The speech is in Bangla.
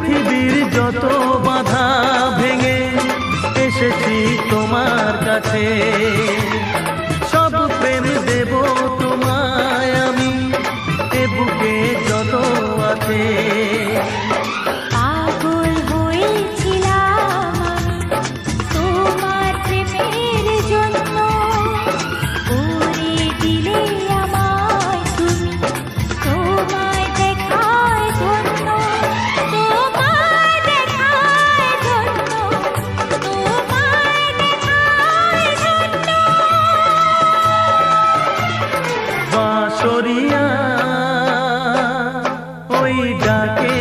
পৃথিবীর যত বাধা ভেঙে এসেছি তোমার কাছে, সব প্রেম দেব তোমায় আমি, এ বুকে যত আছে। পাগল হয়েছিলাম তোমার প্রেমের জন্য, করে দিলে আমায় তুমি, তোমায় দেখায় ধন্য, তোমায় দেখায় ধন্য, তোমায় দেখায় ধন্য। বাঁশরিয়া ওই ডাকে